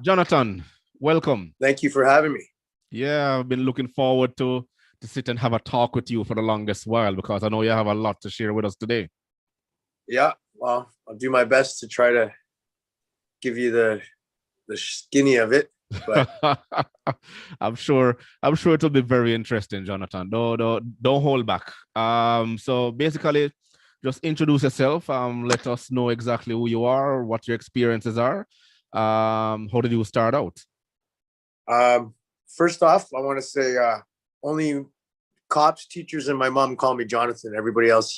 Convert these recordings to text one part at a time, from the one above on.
Jonathon, welcome. Thank you for having me. Yeah, I've been looking forward to sit and have a talk with you for the longest while because I know you have a lot to share with us today. Yeah, well, I'll do my best to try to give you the skinny of it, but I'm sure it'll be very interesting, Jonathon. Don't hold back. So basically, just introduce yourself. Let us know exactly who you are, what your experiences are. How did you start out? first off, I want to say only cops, teachers, and my mom call me Jonathon. Everybody else,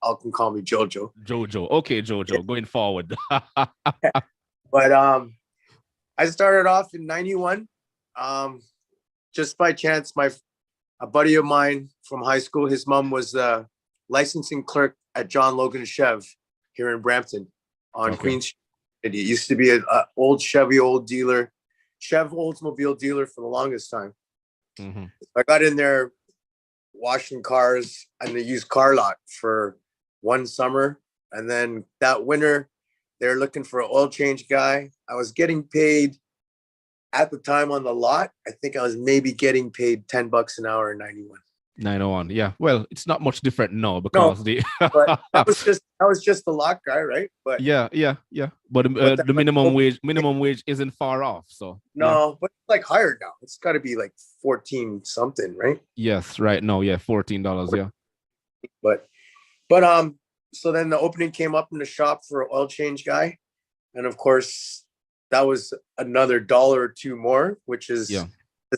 all can call me Jojo. Jojo. Okay, Jojo, going forward. But I started off in '91. Just by chance, a buddy of mine from high school, his mom was a licensing clerk at John Logan Chev here in Brampton on Queen Street. It used to be an old Chevy dealer, Chev Oldsmobile dealer for the longest time. Mm-hmm. I got in there washing cars in the used car lot for one summer. And then that winter, they're looking for an oil change guy. I was getting paid at the time on the lot. I think I was maybe getting paid $10 an hour in '91. 901. Yeah. Well, it's not much different now because but that was just the lot guy, right? But yeah. But the minimum wage isn't far off. So no, but it's like higher now. It's got to be like 14 something, right? Yes, right. No, yeah, $14. Yeah. But so then the opening came up in the shop for an oil change guy, and of course that was another dollar or two more, which is as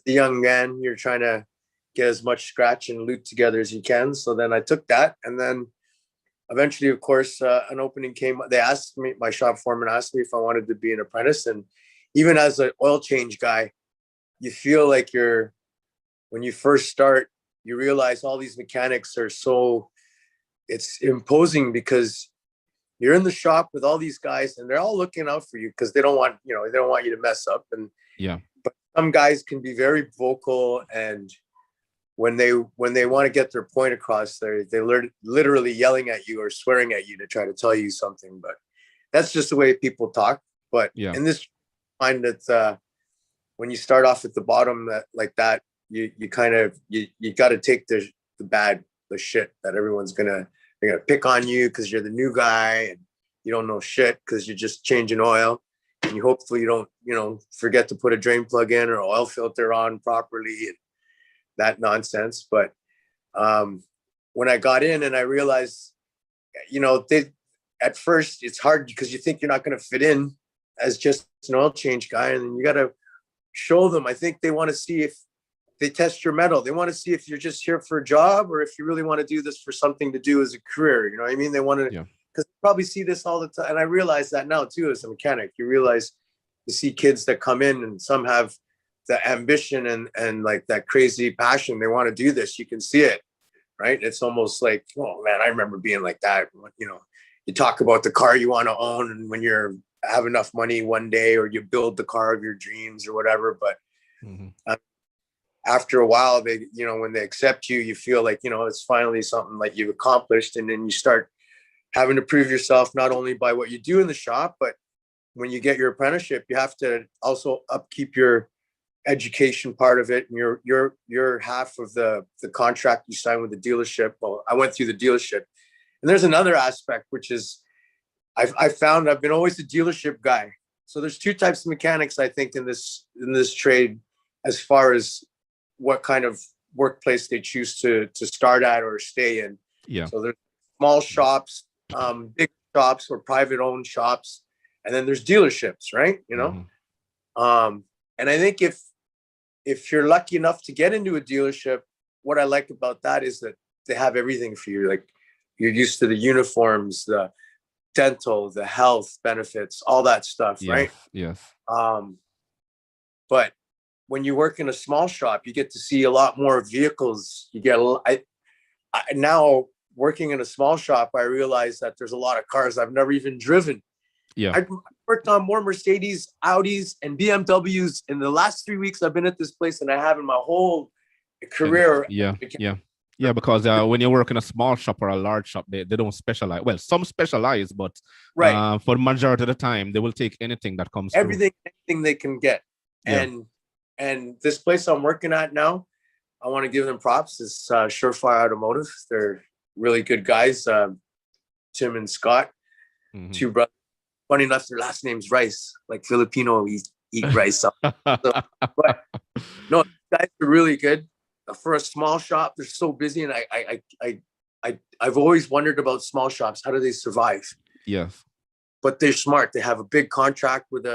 a young man, you're trying to get as much scratch and loot together as you can. So then I took that, and then eventually, of course, an opening came. They asked me, my shop foreman asked me if I wanted to be an apprentice. And even as an oil change guy, you feel like when you first start, you realize all these mechanics are it's imposing because you're in the shop with all these guys and they're all looking out for you because they don't want you to mess up. And but some guys can be very vocal, and when they want to get their point across, they're literally yelling at you or swearing at you to try to tell you something. But that's just the way people talk. But in this, I find that when you start off at the bottom like that, you got to take the shit that they're gonna pick on you because you're the new guy and you don't know shit because you're just changing oil, and you hopefully you don't forget to put a drain plug in or oil filter on properly and that nonsense. But when I got in and I realized, at first it's hard because you think you're not going to fit in as just an oil change guy, and then you got to show them. I think they want to see if they test your mettle. They want to see if you're just here for a job or if you really want to do this for something to do as a career. You know what I mean? They want to, because they probably see this all the time. And I realize that now too, as a mechanic, you realize you see kids that come in and some have the ambition and like that crazy passion. They want to do this. You can see it, right? It's almost like, oh man, I remember being like that. You talk about the car you want to own, and when you have enough money one day, or you build the car of your dreams or whatever. But after a while, when they accept you, you feel like, it's finally something like you've accomplished. And then you start having to prove yourself, not only by what you do in the shop, but when you get your apprenticeship, you have to also upkeep your education part of it, and your half of the contract you sign with the dealership. Well, I went through the dealership, and there's another aspect, which is I found I've been always a dealership guy. So there's two types of mechanics, I think, in this trade, as far as what kind of workplace they choose to start at or stay in. So there's small shops, big shops or private owned shops, and then there's dealerships, right? And I think if you're lucky enough to get into a dealership, what I like about that is that they have everything for you. Like, you're used to the uniforms, the dental, the health benefits, all that stuff, right? Yes. But when you work in a small shop, you get to see a lot more vehicles. You get now working in a small shop, I realize that there's a lot of cars I've never even driven. I worked on more Mercedes, Audis, and BMWs in the last 3 weeks I've been at this place than I have in my whole career. Yeah, because when you work in a small shop or a large shop, they don't specialize. Well, some specialize, but Right. For the majority of the time, they will take anything that comes through. Anything they can get. Yeah. And this place I'm working at now, I want to give them props. It's Surefire Automotive. They're really good guys. Tim and Scott, two brothers. Funny enough, their last name's Reyes, like Filipino eat rice. So, but no, guys are really good for a small shop. They're so busy, and I've always wondered about small shops. How do they survive? Yes, but they're smart. They have a big contract with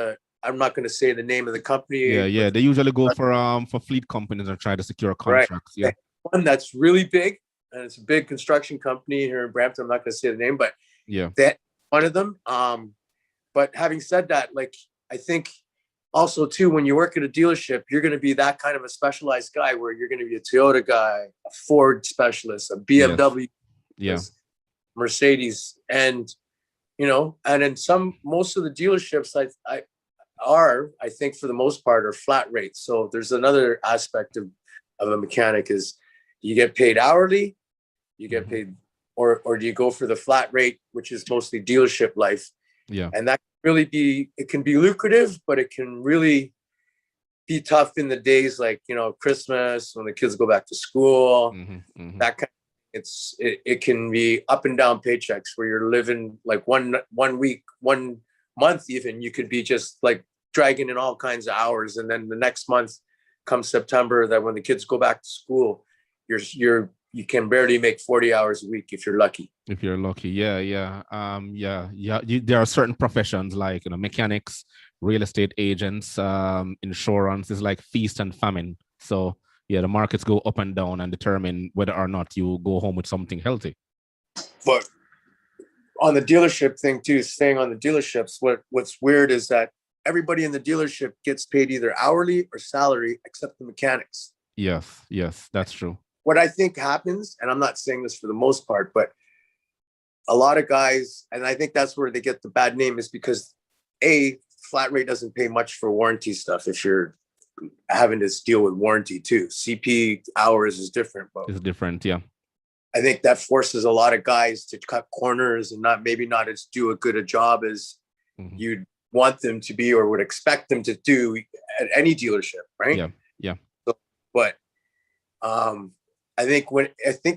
I'm not going to say the name of the company. Yeah. They usually go for fleet companies and try to secure contracts. Right. Yeah, one that's really big, and it's a big construction company here in Brampton. I'm not going to say the name, but yeah, that one of them. But having said that, like I think also too, when you work at a dealership, you're going to be that kind of a specialized guy where you're going to be a Toyota guy, a Ford specialist, a BMW, Mercedes, and and in most of the dealerships, I think for the most part are flat rates. So there's another aspect of a mechanic is you get paid hourly, you get paid, or do you go for the flat rate, which is mostly dealership life? Yeah. And that can really it can be lucrative, but it can really be tough in the days like, Christmas, when the kids go back to school, that kind of, it can be up and down paychecks where you're living like one week, 1 month, even you could be just like dragging in all kinds of hours. And then the next month comes September, that when the kids go back to school, you can barely make 40 hours a week if you're lucky. Yeah. There are certain professions like mechanics, real estate agents, insurance is like feast and famine. So yeah, the markets go up and down and determine whether or not you go home with something healthy. But on the dealership thing too, staying on the dealerships, what's weird is that everybody in the dealership gets paid either hourly or salary except the mechanics. Yes, that's true. What I think happens, and I'm not saying this for the most part, but a lot of guys, and I think that's where they get the bad name, is because flat rate doesn't pay much for warranty stuff if you're having to deal with warranty too. CP hours is different, but it's different. Yeah, I think that forces a lot of guys to cut corners and not as do a good a job as you'd want them to be or would expect them to do at any dealership, right? Yeah. So, but I think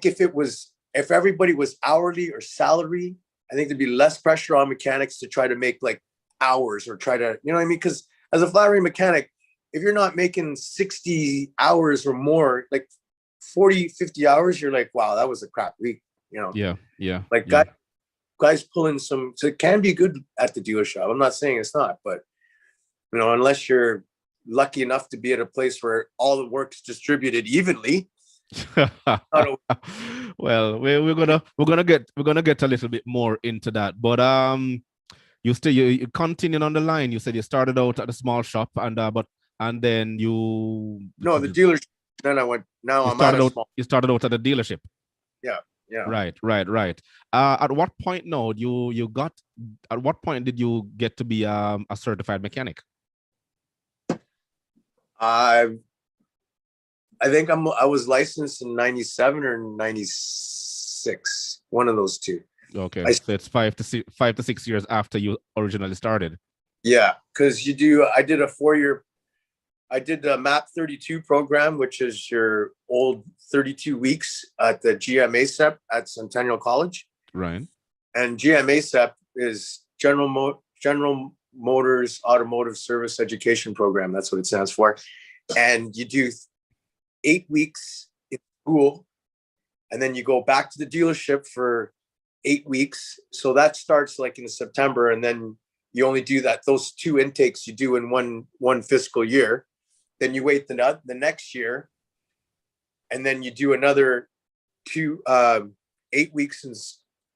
if everybody was hourly or salary, I think there'd be less pressure on mechanics to try to make like hours or try to, you know what I mean? Because as a flat rate mechanic, if you're not making 60 hours or more, like 40, 50 hours, you're like, wow, that was a crap week, Yeah. Like guys pulling so it can be good at the dealership. I'm not saying it's not, but unless you're lucky enough to be at a place where all the work's distributed evenly. Well, we're gonna get a little bit more into that, but you continuing on the line. You said you started out at a small shop and then the dealership. Then I went. Now I'm at a small. You started out at the dealership. Yeah. Right. At what point at what point did you get to be a certified mechanic? I think I was licensed in 97 or 96, one of those two. Okay, so it's 5 to 6 years after you originally started. Yeah, because I did a 4-year. I did the MAP 32 program, which is your old 32 weeks at the GMASEP at Centennial College. Right. And GMASEP is General Motors Automotive Service Education Program. That's what it stands for. And you do 8 weeks in school, and then you go back to the dealership for 8 weeks. So that starts like in September, and then you only do those 2 intakes you do in one fiscal year. Then you wait the next year, and then you do another 8 weeks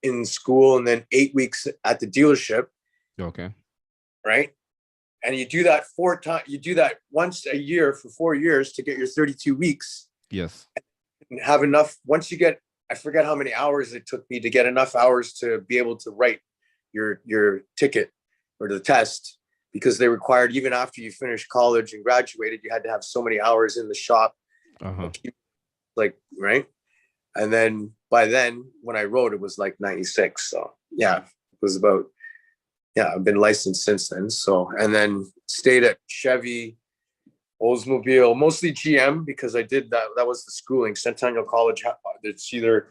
in school, and then 8 weeks at the dealership. Okay. Right. And you do that 4 times. You do that once a year for 4 years to get your 32 weeks. Yes. And have enough. Once you get, I forget how many hours it took me to get enough hours to be able to write your ticket or the test, because they required, even after you finished college and graduated, you had to have so many hours in the shop. Uh-huh. Like, right. And then by then, when I wrote, it was like 96. So yeah, it was about, yeah, I've been licensed since then. So, and then stayed at Chevy, Oldsmobile, mostly GM, because I did that. That was the schooling. Centennial College. It's either,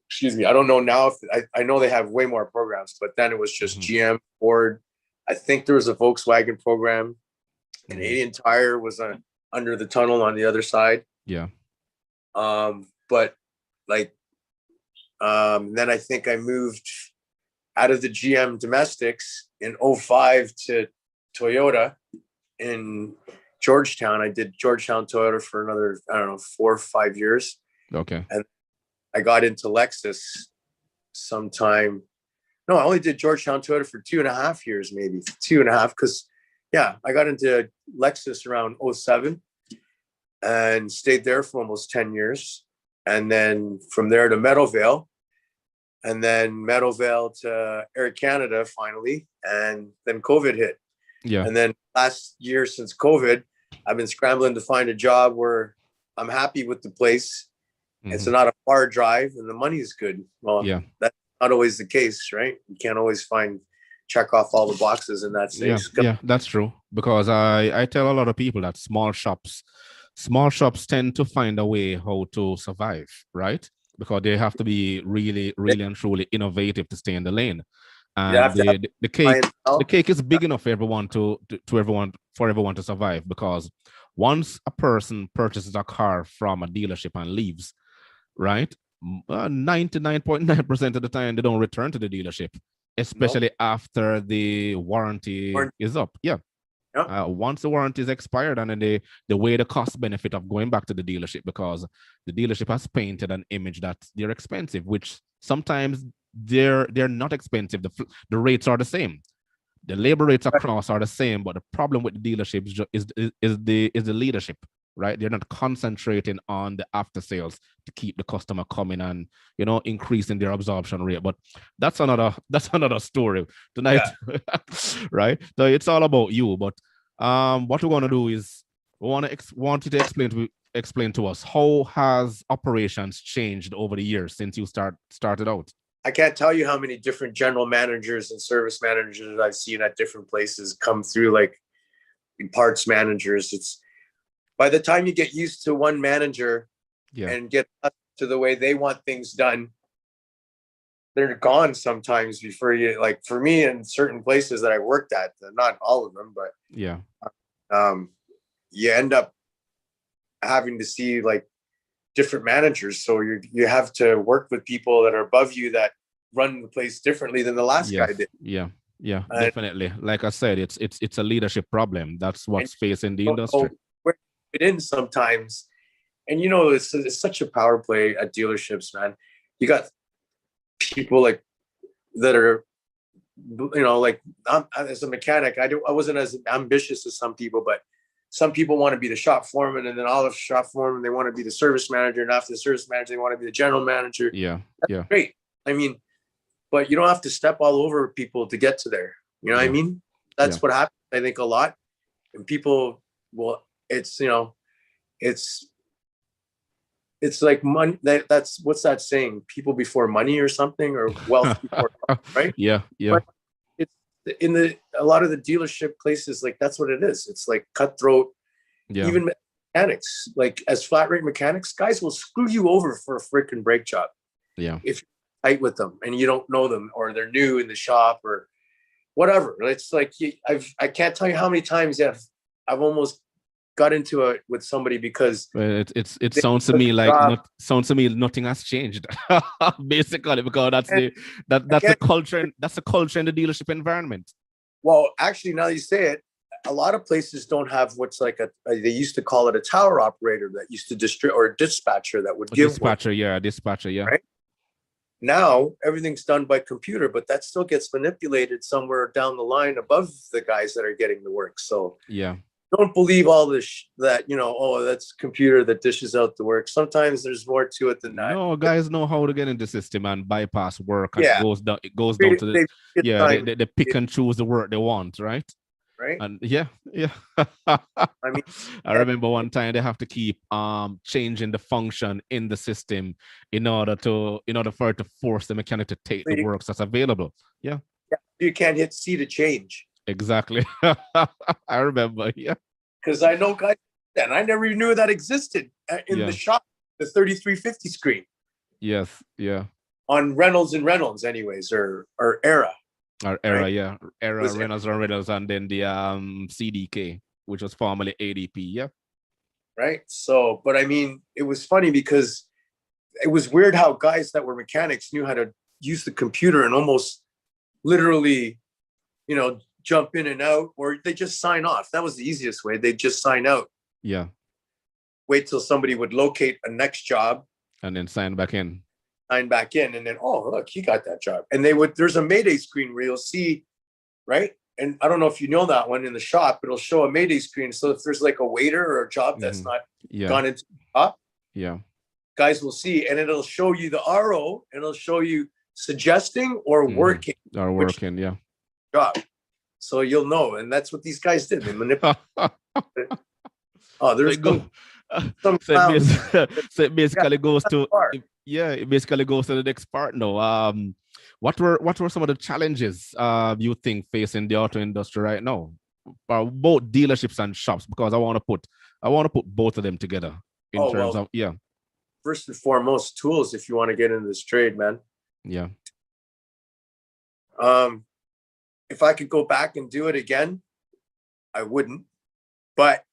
excuse me, I don't know now if I know they have way more programs, but then it was just GM, Ford. I think there was a Volkswagen program. Canadian Tire was under the tunnel on the other side. Yeah. But like, then I think I moved out of the GM domestics in 05 to Toyota in Georgetown. I did Georgetown Toyota for another, I don't know, 4 or 5 years. Okay. And I got into Lexus sometime. No, I only did Georgetown Toyota for 2.5 years, maybe 2.5. Because yeah, I got into Lexus around 07 and stayed there for almost 10 years. And then from there to Meadowvale, and then Meadowvale to Air Canada finally. And then COVID hit. Yeah. And then last year since COVID, I've been scrambling to find a job where I'm happy with the place. It's not a far drive and the money is good. Well, yeah, that's not always the case, right? You can't always check off all the boxes in that space. Yeah, that's true. Because I tell a lot of people that small shops tend to find a way how to survive, right? Because they have to be really, really and truly innovative to stay in the lane. And the cake is big enough for everyone to survive, because once a person purchases a car from a dealership and leaves, right, 99.9% of the time they don't return to the dealership, especially after the warranty is up. Yeah. Once the warranty is expired, and then they weigh the cost benefit of going back to the dealership, because the dealership has painted an image that they're expensive, which sometimes they're not expensive. The rates are the same. The labor rates across are the same, but the problem with the dealerships is the leadership, right? They're not concentrating on the after sales to keep the customer coming and, you know, increasing their absorption rate. But that's another story tonight, right? So it's all about you. But what we're gonna do is we want you to explain to us, how has operations changed over the years since you started out? I can't tell you how many different general managers and service managers I've seen at different places come through, like parts managers. It's by the time you get used to one manager and get to the way they want things done, they're gone sometimes before you, like for me in certain places that I worked at, not all of them, but you end up having to see like different managers. So you have to work with people that are above you that run the place differently than the last guy did. Yeah, definitely. Like I said, it's a leadership problem. That's what's facing the industry. Where it in sometimes, and you know, it's such a power play at dealerships, man. You got people like that are, you know, like as a mechanic, I wasn't as ambitious as some people, but some people want to be the shop foreman, and then all of shop foreman, they want to be the service manager, and after the service manager, they want to be the general manager. That's great. I mean, but you don't have to step all over people to get to there. You know what I mean? That's what happens, I think, a lot. And people, well, it's, you know, it's like money. That's what's that saying? People before money or something, or wealth before, right? Yeah. But it's in a lot of the dealership places, like that's what it is. It's like cutthroat. Even mechanics, like as flat rate mechanics, guys will screw you over for a freaking brake job. If you're tight with them and you don't know them, or they're new in the shop or whatever. It's like I can't tell you how many times I've almost got into it with somebody because it sounds to me like nothing has changed basically, because that's the culture. That's the culture in the dealership environment. Well, actually, now you say it, a lot of places don't have what's like they used to call it a tower operator that used to distribute, or a dispatcher that would give dispatcher. Right? Now everything's done by computer, but that still gets manipulated somewhere down the line above the guys that are getting the work. So don't believe all this that, you know, oh, that's computer that dishes out the work. Sometimes there's more to it than that. No, guys know how to get in the system and bypass work. And it goes down to they pick and choose the work they want, right? right? And yeah. I mean, I remember one time they have to keep changing the function in the system in order for it to force the mechanic to take the works that's available. Yeah. You can't hit C to change. Exactly. I remember. Yeah. Because I know guys, and I never even knew that existed in the shop, the 3350 screen. Yes. Yeah. On Reynolds and Reynolds, anyways, or Era. Our Era, right? Yeah. Era, Reynolds and Reynolds, and then the CDK, which was formerly ADP. Yeah. Right. So, but I mean, it was funny because it was weird how guys that were mechanics knew how to use the computer and almost literally, jump in and out, or they just sign off. That was the easiest way. They'd just sign out. Yeah. Wait till somebody would locate a next job. And then sign back in. And then, oh, look, he got that job. And there's a Mayday screen where you'll see, right? And I don't know if you know that one in the shop, it'll show a Mayday screen. So if there's like a waiter or a job that's not gone into the shop, guys will see, and it'll show you the RO, and it'll show you suggesting or working. Or working, job. So you'll know. And that's what these guys did. They manipulated. There's some so it basically goes to it basically goes to the next part now. What were some of the challenges you think facing the auto industry right now, both dealerships and shops? Because I want to put both of them together in terms of first and foremost, tools. If you want to get into this trade, man. Yeah. If I could go back and do it again, I wouldn't. But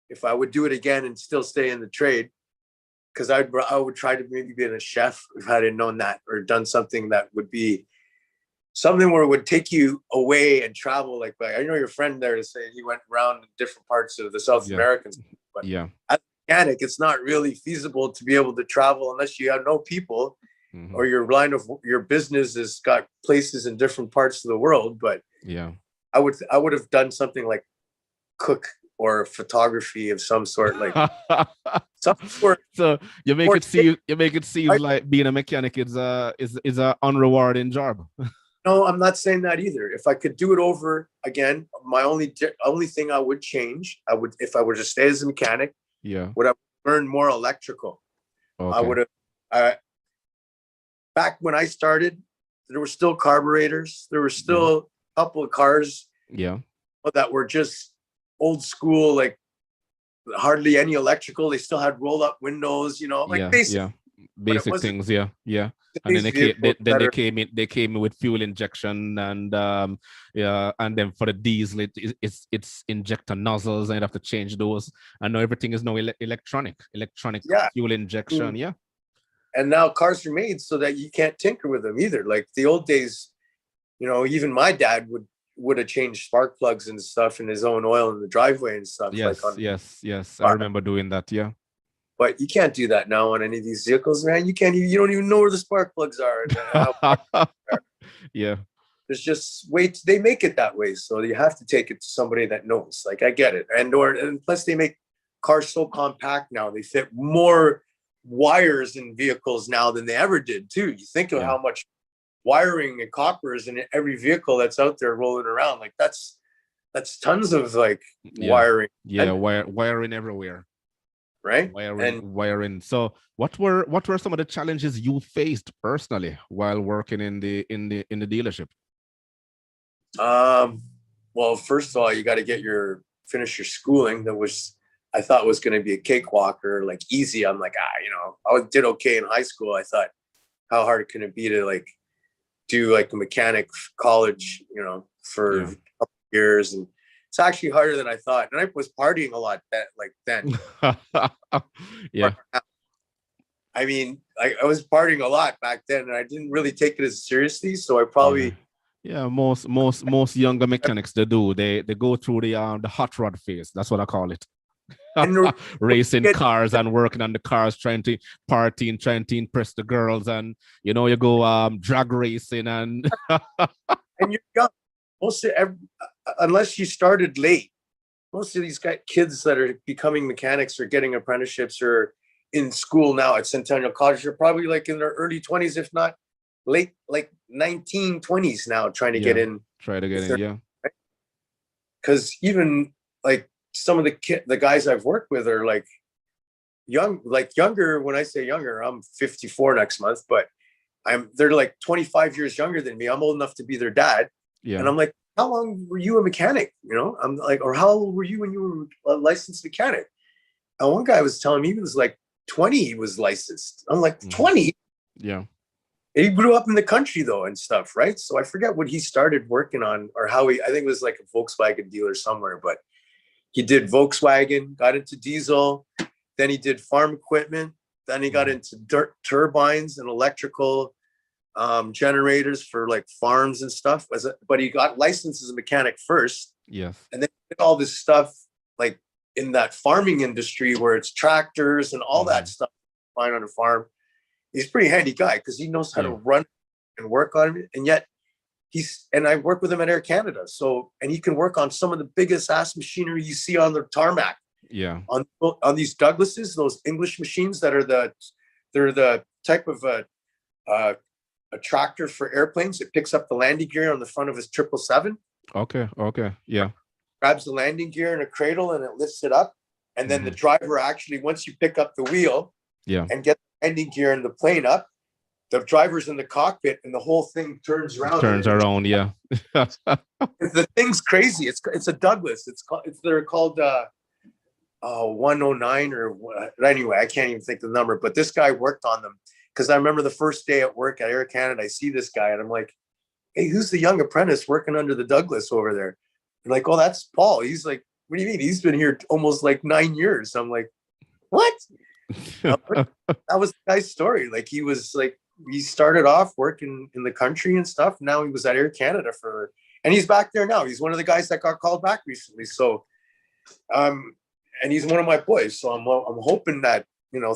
if I would do it again and still stay in the trade, because I would try to maybe be a chef if I hadn't known that, or done something that would be something where it would take you away and travel. Like I know your friend there to say he went around different parts of the South Americans. But as a mechanic, it's not really feasible to be able to travel unless you have no people, or your line of your business has got places in different parts of the world. But I would have done something like cook or photography of some sort, like some sort. So you make it seem like being a mechanic is a unrewarding job. No, I'm not saying that either. If I could do it over again, my only thing I would change, if I were to stay as a mechanic, would have learned more electrical. Okay. I would have. Back when I started, there were still carburetors. There were still a couple of cars. That were just old school, like hardly any electrical. They still had roll up windows, basic things. And then they came in with fuel injection, and and then for the diesel it's injector nozzles, and you have to change those. I know everything is now electronic fuel injection. And now cars are made so that you can't tinker with them either. Like the old days, even my dad would have changed spark plugs and stuff in his own oil in the driveway and stuff. Yes. I remember doing that. Yeah. But you can't do that now on any of these vehicles, man. You don't even know where the spark plugs are. There's just they make it that way. So you have to take it to somebody that knows. Like, I get it. And plus they make cars so compact now. They fit more wires in vehicles now than they ever did too. You think of how much wiring and copper is in every vehicle that's out there rolling around. Like that's tons of wiring. Wiring everywhere. Right. Wiring. So what were some of the challenges you faced personally while working in the dealership? Well, first of all, you got to finish your schooling. I thought was going to be a cakewalk or like easy. I'm like, I did okay in high school. I thought, how hard can it be to do a mechanic college, for a couple of years? And it's actually harder than I thought. And I was partying a lot then. I mean, I was partying a lot back then, and I didn't really take it as seriously. So I probably most younger mechanics they go through the hot rod phase. That's what I call it. Racing cars and working on the cars, trying to party and trying to impress the girls, and you go drag racing and and you're young. Unless you started late, most of these kids that are becoming mechanics or getting apprenticeships or in school now at Centennial College are probably in their early 20s, if not late 1920s now, trying to get in. Try to get in, because even like some of the guys I've worked with are like younger. When I say younger, I'm 54 next month, but they're like 25 years younger than me. I'm old enough to be their dad. Yeah. And I'm like, how long were you a mechanic? You know, I'm like, or how old were you when you were a licensed mechanic? And one guy was telling me he was like 20, he was licensed. I'm like, 20? Yeah. And he grew up in the country though and stuff, right? So I forget what he started working on or how I think it was like a Volkswagen dealer somewhere, but he did Volkswagen, got into diesel, then he did farm equipment, then he got into dirt turbines and electrical generators for like farms and stuff. But he got licensed as a mechanic first. Yes. And then he did all this stuff like in that farming industry where it's tractors and all that stuff fine on a farm. He's a pretty handy guy because he knows how to run and work on it. And yet and I work with him at Air Canada. So, and he can work on some of the biggest ass machinery you see on the tarmac. Yeah. On these Douglases, those English machines that are they're the type of a tractor for airplanes. It picks up the landing gear on the front of his 777. Okay. Yeah. Grabs the landing gear in a cradle and it lifts it up. And then the driver actually, once you pick up the wheel and get the landing gear and the plane up, the driver's in the cockpit and the whole thing turns around. Yeah. The thing's crazy. It's a Douglas. They're called 109 or what. Anyway, I can't even think the number, but this guy worked on them because I remember the first day at work at Air Canada, I see this guy and I'm like, hey, who's the young apprentice working under the Douglas over there? They're like, oh, that's Paul. He's like, what do you mean? He's been here almost like 9 years. I'm like, what? That was the guy's story. Like he started off working in the country and stuff. Now he was at Air Canada and he's back there now. He's one of the guys that got called back recently. So, and he's one of my boys. So I'm hoping that,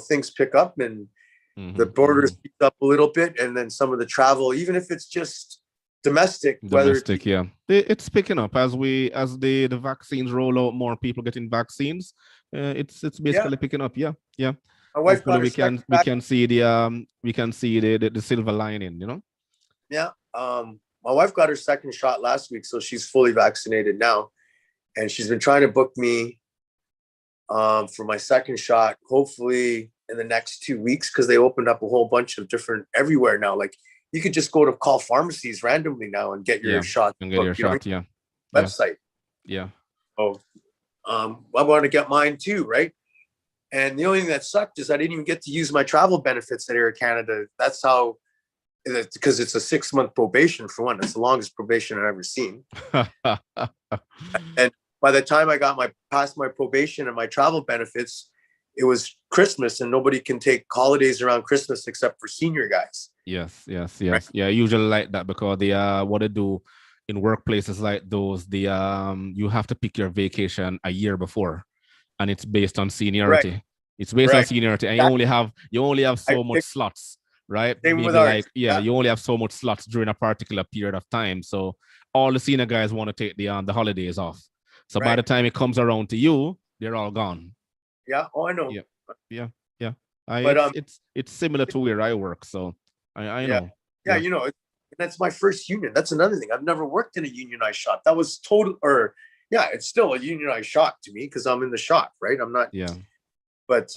things pick up and the borders pick up a little bit. And then some of the travel, even if it's just domestic, yeah, it's picking up as the vaccines roll out, more people getting vaccines. It's basically picking up. Yeah. My wife got we can see the silver lining, Yeah. My wife got her second shot last week, so she's fully vaccinated now, and she's been trying to book me for my second shot, hopefully in the next 2 weeks, because they opened up a whole bunch of different everywhere now. Like you could just go to call pharmacies randomly now and get your shot. And get your shot, website. Yeah. Oh, I want to get mine too, right? And the only thing that sucked is I didn't even get to use my travel benefits at Air Canada. That's how, because it's a 6-month probation for one. It's the longest probation I've ever seen. And by the time I got past my probation and my travel benefits, it was Christmas and nobody can take holidays around Christmas except for senior guys. Yes. Right? Yeah, usually like that because they what they do in workplaces like those, you have to pick your vacation a year before, and it's based on seniority. Right. It's based on seniority, and you only have so much slots, right? Same with ours. You only have so much slots during a particular period of time. So all the senior guys want to take the holidays off. So by the time it comes around to you, they're all gone. Yeah. Oh, I know. Yeah. But it's similar to where I work, so I know. Yeah, that's my first union. That's another thing. I've never worked in a unionized shop. That was it's still a unionized shop to me because I'm in the shop, right? I'm not. Yeah. But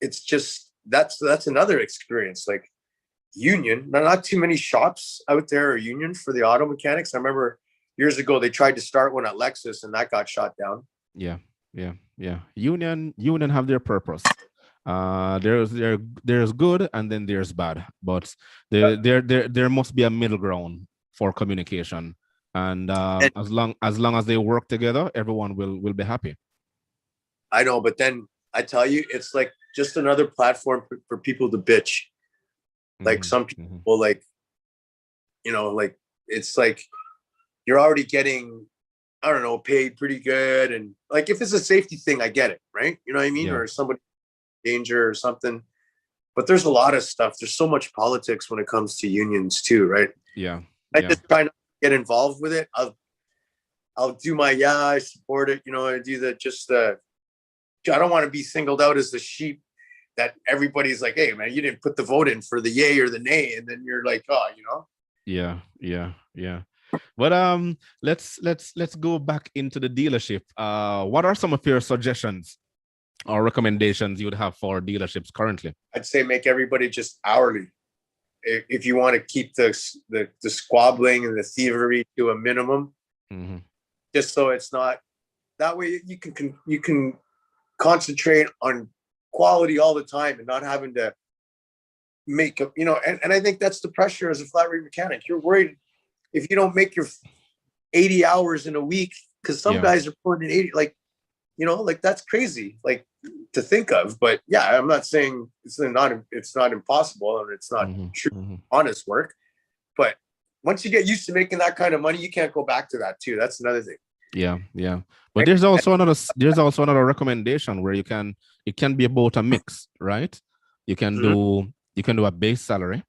it's just that's another experience. Like union, not too many shops out there are union for the auto mechanics. I remember years ago they tried to start one at Lexus and that got shot down. Yeah. Union have their purpose. There's good and then there's bad, but there must be a middle ground for communication, and as long as they work together, everyone will be happy. I know, but then I tell you, it's like just another platform for people to bitch. Like some people, like it's like you're already getting, I don't know, paid pretty good, and like if it's a safety thing, I get it, right? You know what I mean? Or somebody danger or something, but there's a lot of stuff. There's so much politics when it comes to unions too, right? I just try not to get involved with it. I'll do my I support it, I do I don't want to be singled out as the sheep that everybody's like, hey man, you didn't put the vote in for the yay or the nay, and then you're like, oh, Yeah. But let's go back into the dealership. What are some of your suggestions or recommendations you would have for dealerships currently? I'd say make everybody just hourly. If you want to keep the squabbling and the thievery to a minimum, just so it's not that way, you can concentrate on quality all the time and not having to make a, and I think that's the pressure as a flat rate mechanic. You're worried if you don't make your 80 hours in a week, because some guys are putting in 80, like that's crazy, like to think of. But yeah, I'm not saying it's not impossible and it's not true, honest work. But once you get used to making that kind of money, you can't go back to that too. That's another thing. Yeah. But there's also another recommendation where it can be about a mix, right? You can do a base salary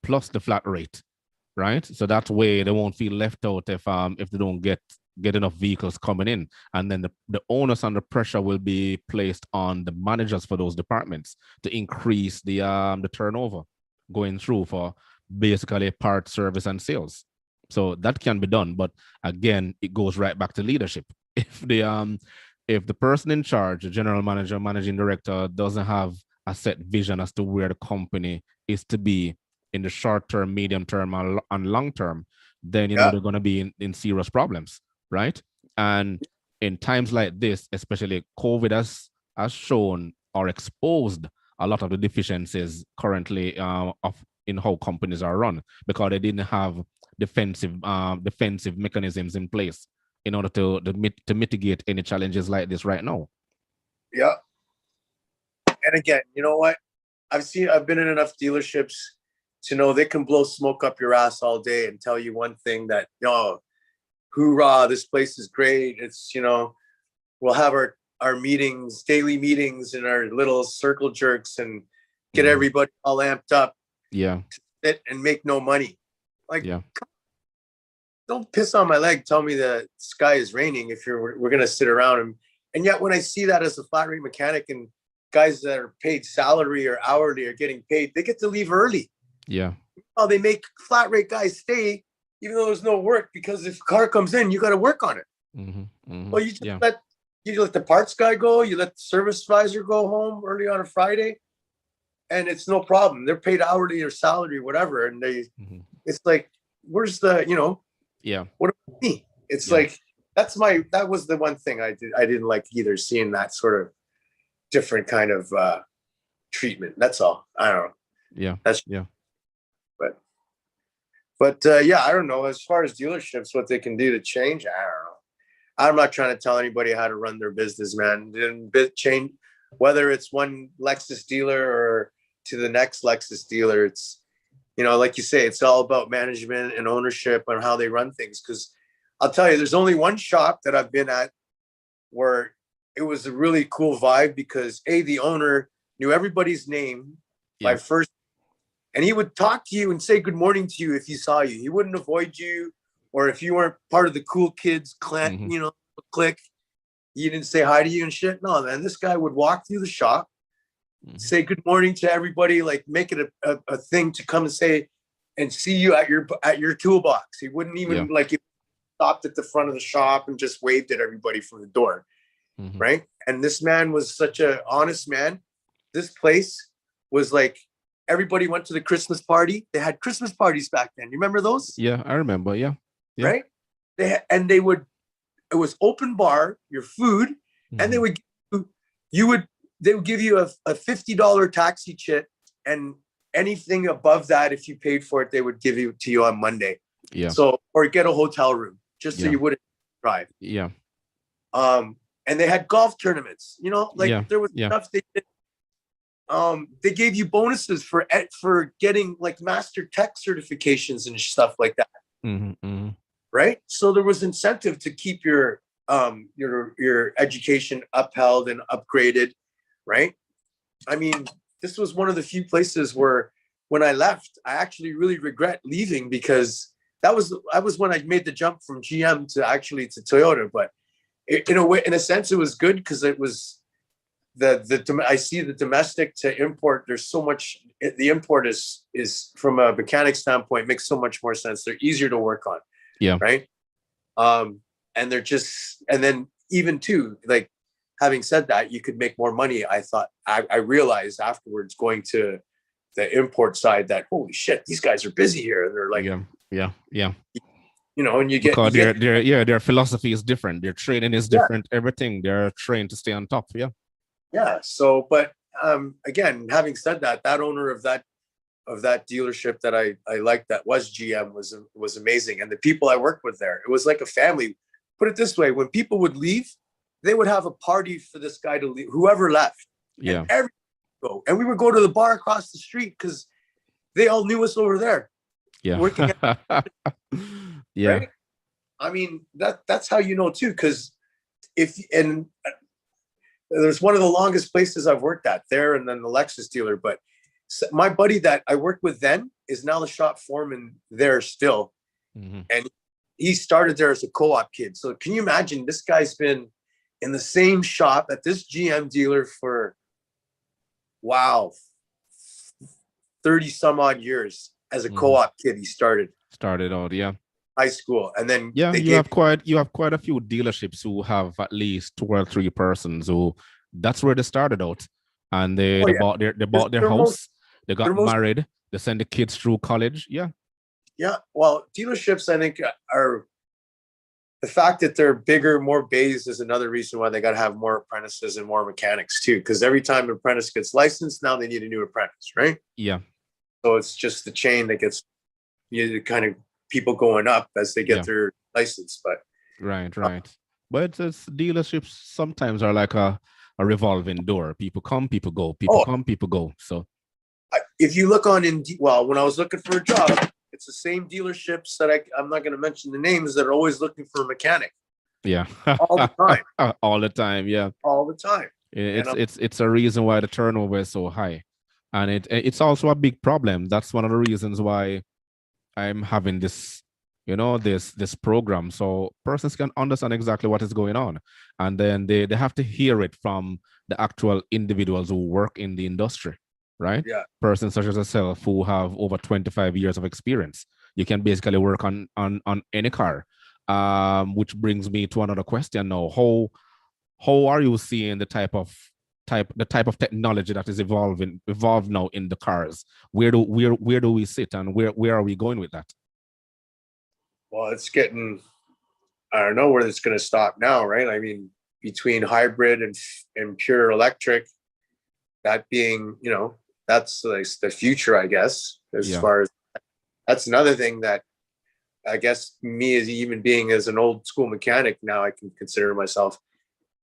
plus the flat rate, right? So that way they won't feel left out if they don't get enough vehicles coming in. And then the onus and the pressure will be placed on the managers for those departments to increase the turnover going through for basically part, service, and sales. So that can be done, but again, it goes right back to leadership. If the person in charge, the general manager, managing director, doesn't have a set vision as to where the company is to be in the short term, medium term, and long term, then they're going to be in serious problems, right? And in times like this, especially COVID has shown or exposed a lot of the deficiencies currently in how companies are run, because they didn't have defensive mechanisms in place in order to mitigate any challenges like this right now. Yeah. And again, you know what? I've been in enough dealerships to know they can blow smoke up your ass all day and tell you one thing that, hoorah, this place is great. It's, we'll have our meetings, daily meetings and our little circle jerks and get everybody all amped up. Yeah. And make no money. Like, don't piss on my leg. Tell me the sky is raining if we're going to sit around. And yet when I see that as a flat rate mechanic and guys that are paid salary or hourly are getting paid, they get to leave early. Yeah. Oh, they make flat rate guys stay even though there's no work, because if a car comes in, you got to work on it. Well, you just let the parts guy go. You let the service advisor go home early on a Friday, and it's no problem. They're paid hourly or salary, whatever. And it's like, where's the, what about me? It's like, that was the one thing I didn't like either, seeing that sort of different kind of treatment. That's all. I don't know. But I don't know. As far as dealerships, what they can do to change, I don't know. I'm not trying to tell anybody how to run their business, man. Change, whether it's one Lexus dealer or to the next Lexus dealer. It's, like you say, it's all about management and ownership and how they run things. Because I'll tell you, there's only one shop that I've been at where it was a really cool vibe, because the owner knew everybody's name by first, and he would talk to you and say good morning to you if he saw you. He wouldn't avoid you, or if you weren't part of the cool kids clique, he didn't say hi to you and shit. No, man, this guy would walk through the shop, say good morning to everybody, like make it a thing to come and say and see you at your toolbox. He wouldn't even he stopped at the front of the shop and just waved at everybody from the door. Right. And this man was such an honest man. This place was like, everybody went to the Christmas party. They had Christmas parties back then. You remember those? Yeah, I remember. Yeah. Right. It was open bar, your food, and they would give you a $50 taxi chit, and anything above that, if you paid for it, they would give it to you on Monday. Yeah. So, or get a hotel room just so you wouldn't drive. Yeah. And they had golf tournaments, there was stuff they did. They gave you bonuses for getting like master tech certifications and stuff like that. Right. So there was incentive to keep your education upheld and upgraded. Right. I mean, this was one of the few places where when I left, I actually really regret leaving, because that was when I made the jump from GM to Toyota. But in a sense, it was good, because it was I see the domestic to import. There's so much. The import is from a mechanic standpoint makes so much more sense. They're easier to work on. Yeah. Right. And they're just, and then even too, like, having said that, you could make more money. I realized afterwards, going to the import side, that holy shit, these guys are busy here. And they're like, yeah. you know, and Because their philosophy is different. Their training is different. Everything, they're trained to stay on top. Yeah. Yeah. So, but again, having said that, that owner of that dealership that I liked, that was GM, was amazing. And the people I worked with there, it was like a family. Put it this way, when people would leave, they would have a party for this guy to leave, whoever left. Yeah. And we would go to the bar across the street because they all knew us over there. Yeah. Working yeah. Right? I mean, that's how you know too, because there's one of the longest places I've worked at there, and then the Lexus dealer. But my buddy that I worked with then is now the shop foreman there still. Mm-hmm. And he started there as a co-op kid. So can you imagine, this guy's been in the same shop at this GM dealer for, 30 some odd years. As a co-op kid, he started out, high school. And then you have quite a few dealerships who have at least 2 or 3 persons who that's where they started out, and they bought their house, they got married, they send the kids through college. Well, dealerships, I think, are, the fact that they're bigger, more bays, is another reason why they got to have more apprentices and more mechanics too, because every time an apprentice gets licensed, now they need a new apprentice, right? So it's just the chain that gets, kind of people going up as they get their license. But right. But it's dealerships sometimes are like a revolving door. People come, people go. Come, people go. So if you look on when I was looking for a job, it's the same dealerships that I'm not going to mention the names, that are always looking for a mechanic. All the time. All the time. Yeah. All the time. It's a reason why the turnover is so high. And it's also a big problem. That's one of the reasons why I'm having this, this program, so persons can understand exactly what is going on. And then they have to hear it from the actual individuals who work in the industry, right? Yeah. Persons such as yourself who have over 25 years of experience. You can basically work on any car. Which brings me to another question now. How are you seeing the type of technology that is evolved now in the cars? Where do we sit, and where are we going with that? Well, it's getting, I don't know where it's going to stop now, right? I mean, between hybrid and pure electric, that being, that's like the future, I guess, as far as, that's another thing that I guess me, as even being as an old school mechanic now, I can consider myself,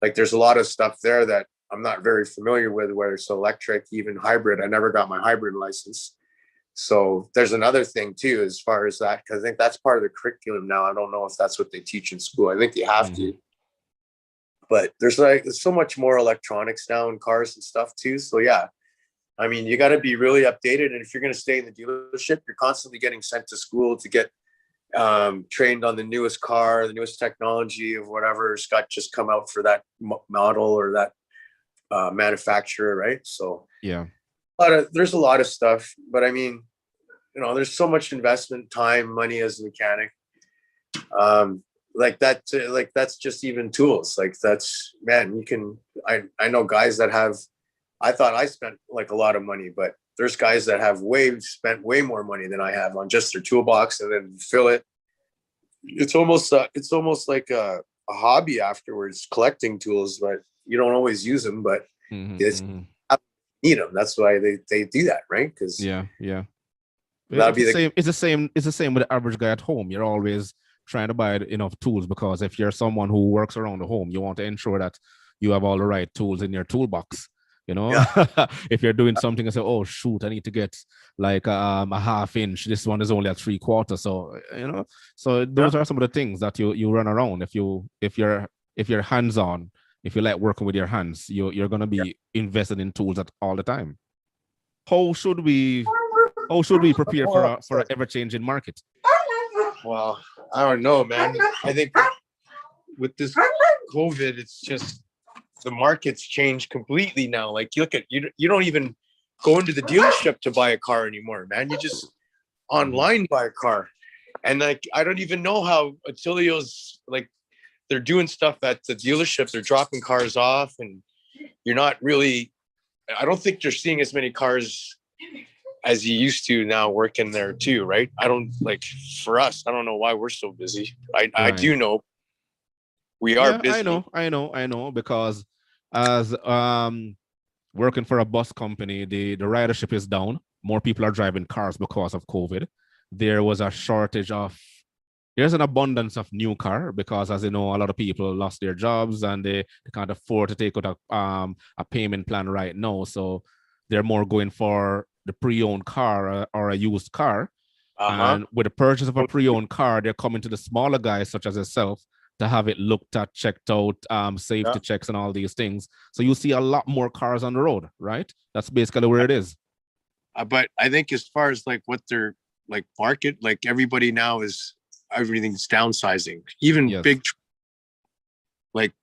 like, there's a lot of stuff there that I'm not very familiar with, whether it's electric, even hybrid. I never got my hybrid license. So there's another thing too, as far as that, because I think that's part of the curriculum now. I don't know if that's what they teach in school. I think they have to. But there's so much more electronics now in cars and stuff too. So yeah, I mean, you got to be really updated. And if you're going to stay in the dealership, you're constantly getting sent to school to get trained on the newest car, the newest technology of whatever's got just come out for that model or that manufacturer, right? So there's a lot of stuff, but I mean, there's so much investment, time, money as a mechanic. That's just even tools. Like, that's, man, you can, I know guys that have, I thought I spent like a lot of money, but there's guys that have spent way more money than I have on just their toolbox, and then fill it. It's almost like a hobby afterwards, collecting tools, but you don't always use them, but it's need them. That's why they do that, right? Because it's the same with the average guy at home. You're always trying to buy enough tools, because if you're someone who works around the home, you want to ensure that you have all the right tools in your toolbox. If you're doing something and say, oh shoot, I need to get like a half inch, this one is only a 3/4, so so those are some of the things that you run around. If you're hands-on, if you like working with your hands, you're going to be invested in tools all the time. How should we prepare for an ever-changing market? Well, I don't know, man. I think with this COVID, it's just, the market's changed completely now. Like, you look at, you don't even go into the dealership to buy a car anymore, man. You just online buy a car. And like, I don't even know how Attilio's like, they're doing stuff at the dealership. They're dropping cars off, and you're not really, I don't think you're seeing as many cars as you used to now working there too, right? I don't like, for us, I don't know why we're so busy. I do know we are busy. I know, because as working for a bus company, the ridership is down. More people are driving cars because of COVID. There was a shortage of, there's an abundance of new car because, as you know, a lot of people lost their jobs and they can't afford to take out a payment plan right now. So they're more going for the pre-owned car or a used car. And with the purchase of a pre-owned car, they're coming to the smaller guys such as yourself to have it looked at, checked out, safety checks and all these things. So you see a lot more cars on the road, right? That's basically where it is. But I think as far as like what they're like market, like everybody now is, everything's downsizing. Even big, like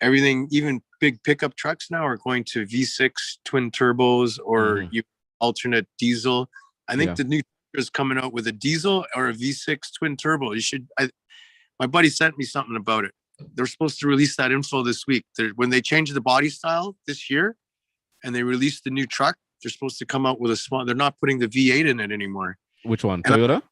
everything, even big pickup trucks now are going to V6 twin turbos or you alternate diesel. I think the new is coming out with a diesel or a V6 twin turbo. You should. My buddy sent me something about it. They're supposed to release that info this week. When they changed the body style this year, and they released the new truck, they're supposed to come out with a small. They're not putting the V8 in it anymore. Which one? Toyota?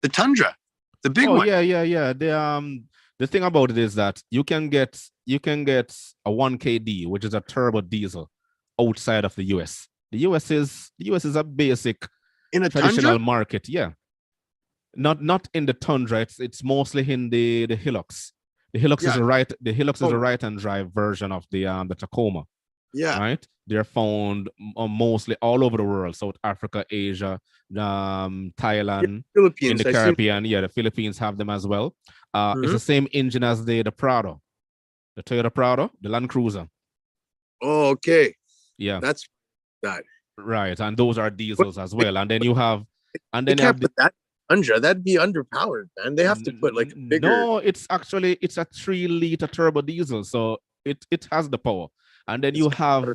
The Tundra, the big one. Yeah. The thing about it is that you can get a 1KD, which is a turbo diesel, outside of the US. The US is a basic in a traditional Tundra? market. Yeah. Not in the Tundra. It's mostly in the Hilux. The Hilux is a right. The Hilux is a right-hand drive version of the Tacoma. Yeah. Right. They're found mostly all over the world: South Africa, Asia, Thailand, Philippines, in the Caribbean. Yeah, the Philippines have them as well. It's the same engine as the Prado, the Toyota Prado, the Land Cruiser. Oh, okay. Yeah, that's that. Right, and those are diesels as well. And then you have, put that Tundra. That'd be underpowered, man. They have to put like a bigger. No, it's a 3-liter turbo diesel, so it has the power. And then you have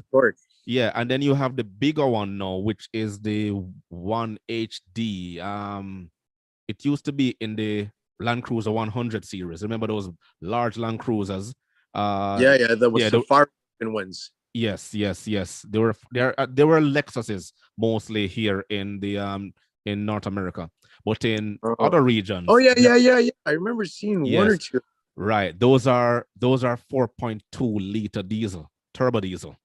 and then you have the bigger one now, which is the 1HD. It used to be in the Land Cruiser 100 series. Remember those large Land Cruisers? The far ones. Yes. They were Lexuses mostly here in the in North America, but in other regions. Oh yeah. I remember seeing one or two. Right, those are 4.2 liter diesel, turbo diesel.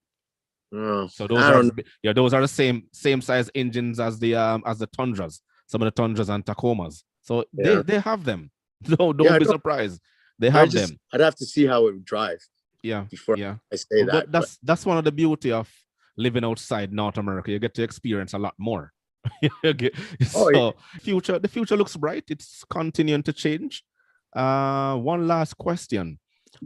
So those are the same size engines as the Tundras, some of the Tundras and Tacomas. So they have them. Don't be surprised. They have them. I'd have to see how it would drive. Before I say that. But that's one of the beauty of living outside North America. You get to experience a lot more. The future looks bright. It's continuing to change. One last question.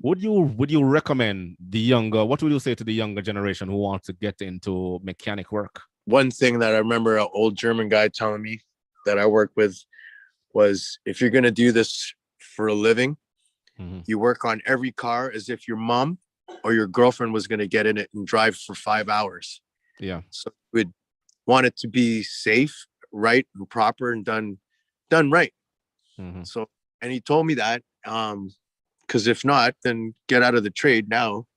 Would you recommend what would you say to the younger generation who wants to get into mechanic work? One thing that I remember an old German guy telling me that I work with was, if you're going to do this for a living, you work on every car as if your mom or your girlfriend was going to get in it and drive for 5 hours. Yeah. So you would want it to be safe, right, and proper, and done right. So, and he told me that, because if not, then get out of the trade now,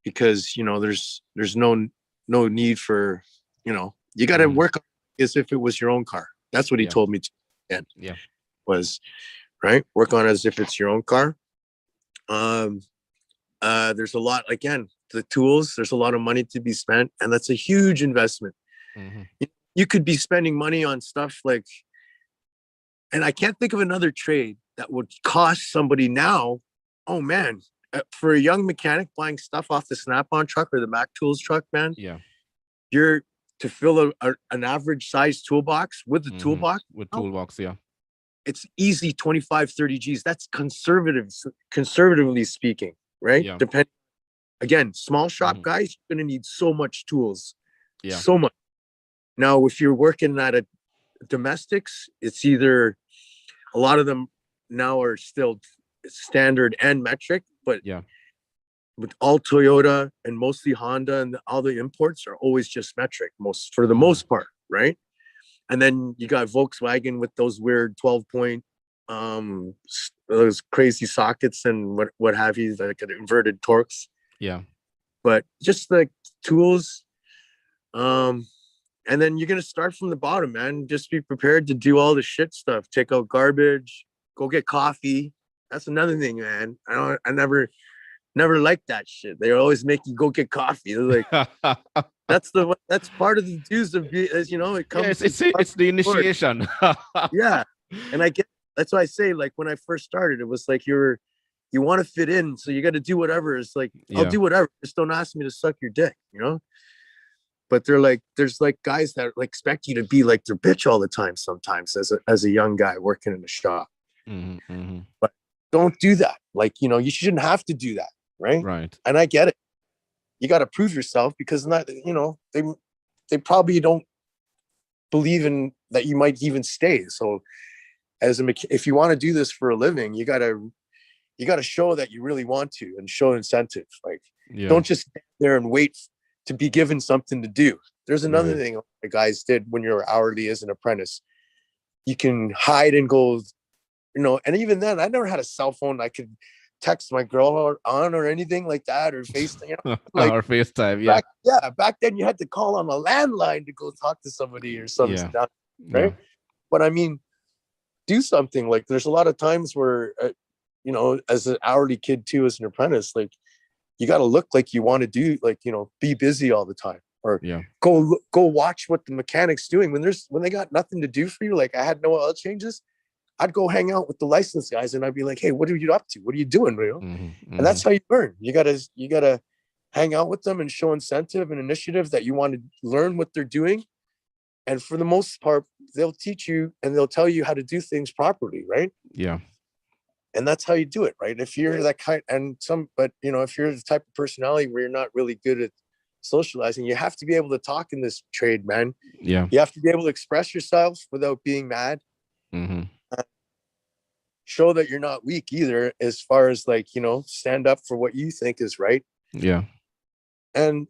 because there's no need for, you got to work as if it was your own car. That's what he told me to. Was right, work on it as if it's your own car. There's a lot, again, the tools, there's a lot of money to be spent, and that's a huge investment. You could be spending money on stuff like, and I can't think of another trade that would cost somebody now, oh man, for a young mechanic buying stuff off the Snap-on truck or the Mac Tools truck, man. You're to fill an average size toolbox with the toolbox. It's easy 25-30 G's. That's conservatively speaking, right? Again, small shop guys, you're gonna need so much tools. So much. Now, if you're working at a domestics, it's either, a lot of them now are still standard and metric, but with all Toyota and mostly Honda and all the imports are always just metric, for the most part, right? And then you got Volkswagen with those weird 12-point those crazy sockets and what have you, like an inverted Torx. Yeah. But just like tools. And then you're gonna start from the bottom, man. Just be prepared to do all the shit stuff. Take out garbage, go get coffee. That's another thing, man. I never liked that shit. They always make you go get coffee. They're like that's part of the dues of, as you know, it comes. Yeah, it's the initiation. Yeah. And I get, that's why I say, like, when I first started, it was like you want to fit in, so you got to do whatever. It's like, I'll do whatever, just don't ask me to suck your dick, you know. But they're like, there's like guys that like expect you to be like their bitch all the time sometimes as a young guy working in a shop. But don't do that. Like, you know, you shouldn't have to do that, right? And I get it. You got to prove yourself, because not, you know, they probably don't believe in that you might even stay. So if you want to do this for a living, you got to show that you really want to, and show incentive. Like, don't just stand there and wait to be given something to do. There's another thing the guys did when you're hourly as an apprentice. You can hide and go, you know, and even then, I never had a cell phone I could text my girl on or anything like that, or FaceTime, you know, like, or FaceTime, back then you had to call on a landline to go talk to somebody or something, right? But I mean, do something. Like, there's a lot of times where, you know, as an hourly kid too, as an apprentice, like, you got to look like you want to do, like, you know, be busy all the time, or go watch what the mechanic's doing when they got nothing to do for you. Like, I had no oil changes, I'd go hang out with the licensed guys, and I'd be like, hey, what are you up to? What are you doing, you know? And that's how you learn. You gotta hang out with them and show incentive and initiative that you want to learn what they're doing. And for the most part, they'll teach you and they'll tell you how to do things properly, right? Yeah. And that's how you do it, right? If you're that kind, but you know, if you're the type of personality where you're not really good at socializing, you have to be able to talk in this trade, man. Yeah. You have to be able to express yourself without being mad. Show that you're not weak either, as far as, like, you know, stand up for what you think is right. Yeah. And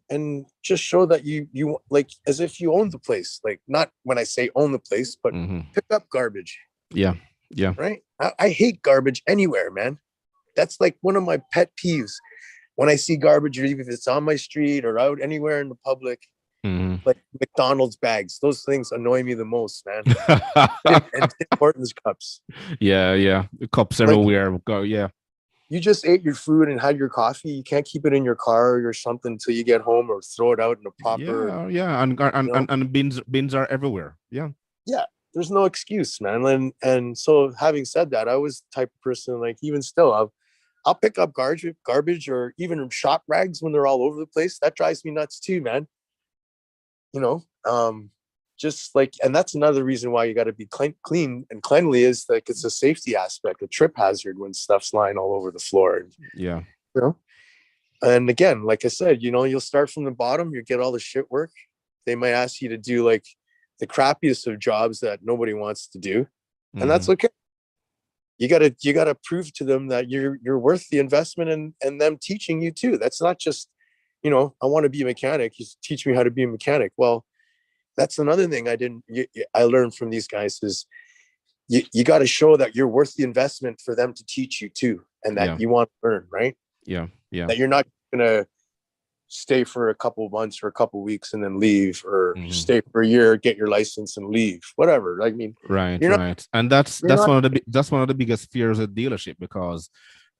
just show that you like, as if you own the place. Like, not when I say own the place, but pick up garbage. Yeah. Right. I hate garbage anywhere, man. That's like one of my pet peeves. When I see garbage, or even if it's on my street or out anywhere in the public, like McDonald's bags, those things annoy me the most, man. And Tim Hortons cups. Yeah. Cups everywhere. Like, you just ate your food and had your coffee. You can't keep it in your car or something until you get home, or throw it out in a proper. And bins are everywhere. Yeah. There's no excuse, man. And so, having said that, I was the type of person, like, even still, I'll pick up garbage or even shop rags when they're all over the place. That drives me nuts too, man. You know, just like, and that's another reason why you got to be clean and cleanly, is like, it's a safety aspect, a trip hazard when stuff's lying all over the floor. Yeah. You know, and again, like I said, you know, you'll start from the bottom, you get all the shit work. They might ask you to do like the crappiest of jobs that nobody wants to do. And that's okay. You gotta prove to them that you're worth the investment, and them teaching you too. That's not just, you know, I want to be a mechanic, you teach me how to be a mechanic. Well, that's another thing I learned from these guys, is you got to show that you're worth the investment for them to teach you too, and that you want to learn, right? That you're not gonna stay for a couple of months or a couple of weeks and then leave, or stay for a year, get your license and leave, whatever. I mean, right. And that's one of the biggest fears of dealership, because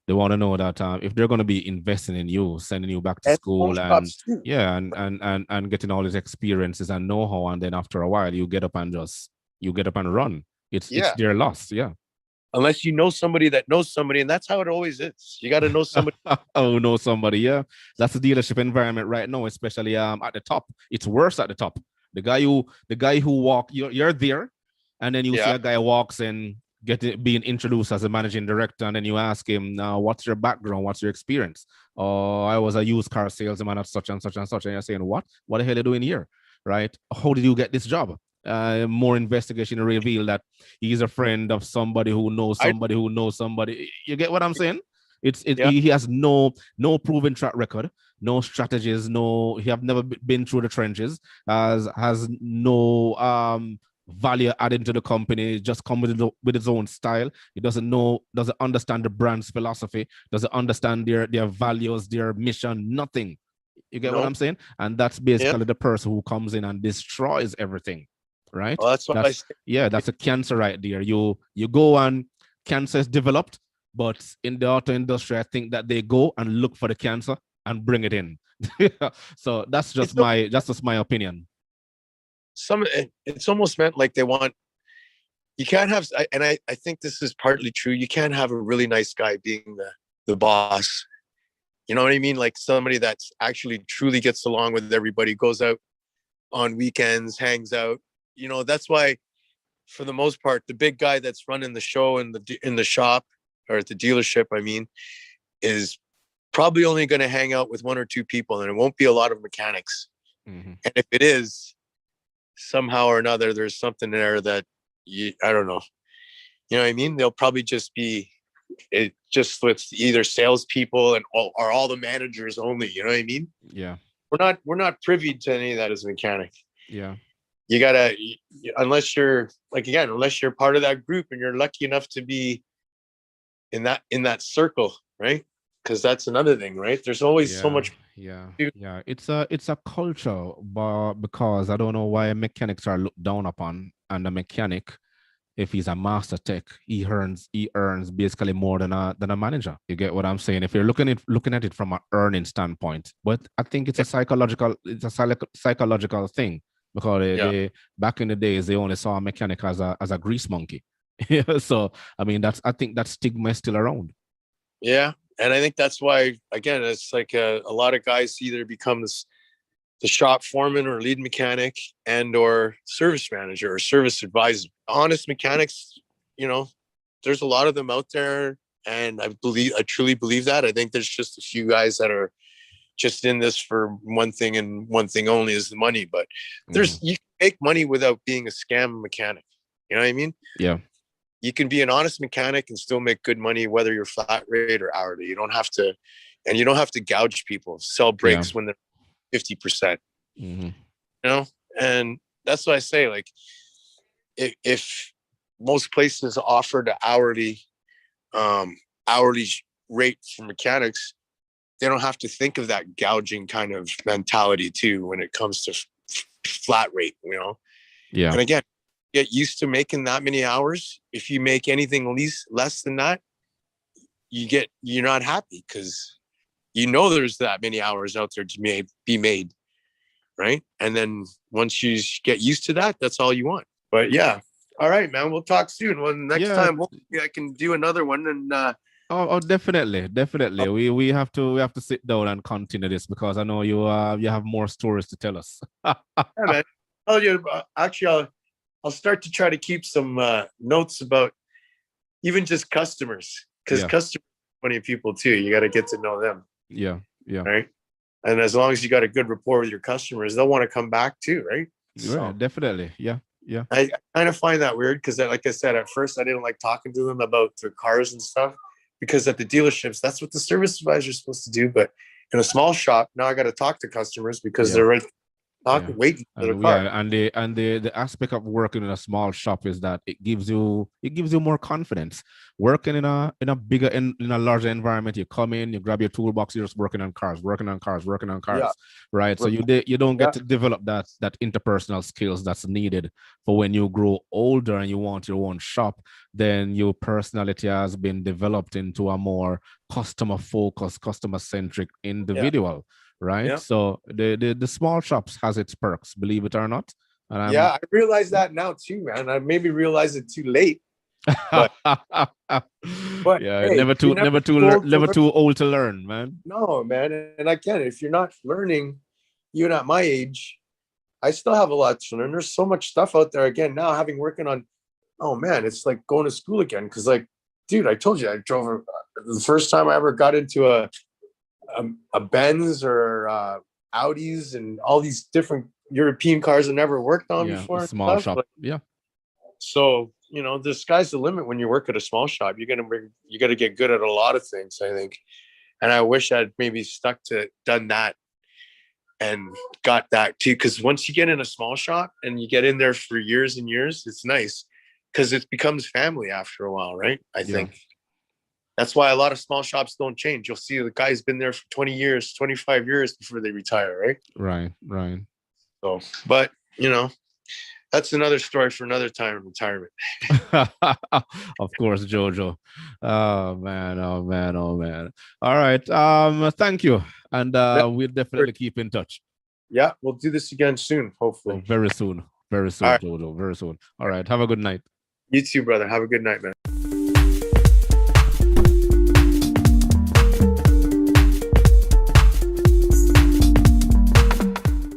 they want to know that if they're going to be investing in you, sending you back to school, and getting all these experiences and know-how, and then after a while you get up and run. It's their loss. Yeah. Unless you know somebody that knows somebody, and that's how it always is. You got to know somebody. Know somebody. Yeah, that's the dealership environment right now, especially at the top. It's worse at the top. The guy who walk, you're there, and then you see a guy walks in, being introduced as a managing director, and then you ask him, now, what's your background? What's your experience? Oh, I was a used car salesman at such and such and such. And you're saying, what the hell are you doing here? Right? How did you get this job? More investigation reveal that he's a friend of somebody who knows somebody who knows somebody. You get what I'm saying? He has no proven track record, no strategies, he have never been through the trenches, has no value adding to the company. It just come with his own style. He doesn't understand the brand's philosophy, doesn't understand their values, their mission, nothing. You get what I'm saying? And that's basically the person who comes in and destroys everything, right? Well, that's what that's a cancer right there. You go and cancer is developed, but in the auto industry, I think that they go and look for the cancer and bring it in. So that's just my opinion. It's almost meant like they want, you can't have, and I think this is partly true, you can't have a really nice guy being the boss. You know what I mean? Like somebody that's actually truly gets along with everybody, goes out on weekends, hangs out. You know, that's why, for the most part, the big guy that's running the show in the shop or at the dealership, I mean, is probably only going to hang out with one or two people, and it won't be a lot of mechanics. Mm-hmm. And if it is, somehow or another, there's something there that I don't know. You know what I mean? They'll probably just be just with either salespeople or all the managers only. You know what I mean? Yeah. We're not privy to any of that as a mechanic. Yeah. You gotta, unless you're part of that group and you're lucky enough to be in that circle, right? Because that's another thing, right? There's always so much. Yeah. It's a culture, but because I don't know why mechanics are looked down upon, and a mechanic, if he's a master tech, he earns basically more than a manager. You get what I'm saying? If you're looking at it from an earning standpoint, but I think it's a psychological thing, because they back in the days they only saw a mechanic as a grease monkey. So I mean I think that stigma is still around. Yeah, and I think that's why, again, it's like a lot of guys either becomes the shop foreman or lead mechanic and or service manager or service advisor. Honest mechanics, you know, there's a lot of them out there, and I truly believe that. I think there's just a few guys that are just in this for one thing and one thing only, is the money. But you can make money without being a scam mechanic. You know what I mean? Yeah. You can be an honest mechanic and still make good money, whether you're flat rate or hourly. You don't have to gouge people, sell brakes when they're 50%. Mm-hmm. You know, and that's what I say. Like, if most places offered an hourly rate for mechanics, they don't have to think of that gouging kind of mentality too when it comes to flat rate. You know, and again, get used to making that many hours. If you make anything less than that, you're not happy, because you know there's that many hours out there to be made, right? And then once you get used to that, that's all you want. But yeah, all right, man. We'll talk soon. Well, next time I can do another one. And oh, definitely. We have to sit down and continue this, because I know you have more stories to tell us. Yeah, man. I'll tell you. Actually, I'll start to try to keep some notes about even just customers, because customers are funny people too. You got to get to know them. Yeah. Right. And as long as you got a good rapport with your customers, they'll want to come back too, right? So, definitely. Yeah. I kind of find that weird, because, like I said, at first I didn't like talking to them about their cars and stuff, because at the dealerships, that's what the service advisor is supposed to do. But in a small shop, now I got to talk to customers, because they're right waiting for their car. And the aspect of working in a small shop is that it gives you more confidence. Working in a bigger in a larger environment, you come in, you grab your toolbox, you're just working on cars, right? So you don't get to develop that interpersonal skills that's needed for when you grow older and you want your own shop. Then your personality has been developed into a more customer focused, customer centric individual. Right. Yeah. So the small shops has its perks, believe it or not. And I realize that now too, man. I maybe realized it too late. But yeah, hey, never too old to learn, man. No, man. And I get it. If you're not learning, even at my age, I still have a lot to learn. There's so much stuff out there. Again, now having working on, oh man, it's like going to school again. Because, like, dude, I told you I drove the first time I ever got into a Benz or Audis and all these different European cars I never worked on before. Small shop. So, you know, the sky's the limit when you work at a small shop. You got to get good at a lot of things, I think. And I wish I'd maybe done that and got that too. Because once you get in a small shop and you get in there for years and years, it's nice because it becomes family after a while, right? I think that's why a lot of small shops don't change. You'll see the guy's been there for 20 years, 25 years before they retire, right? Right. So, but that's another story for another time in retirement. Of course, Jojo. Oh man. All right. Thank you. And we'll definitely keep in touch. Yeah, we'll do this again soon, hopefully. Very soon, right. Jojo. Very soon. All right. Have a good night. You too, brother. Have a good night, man.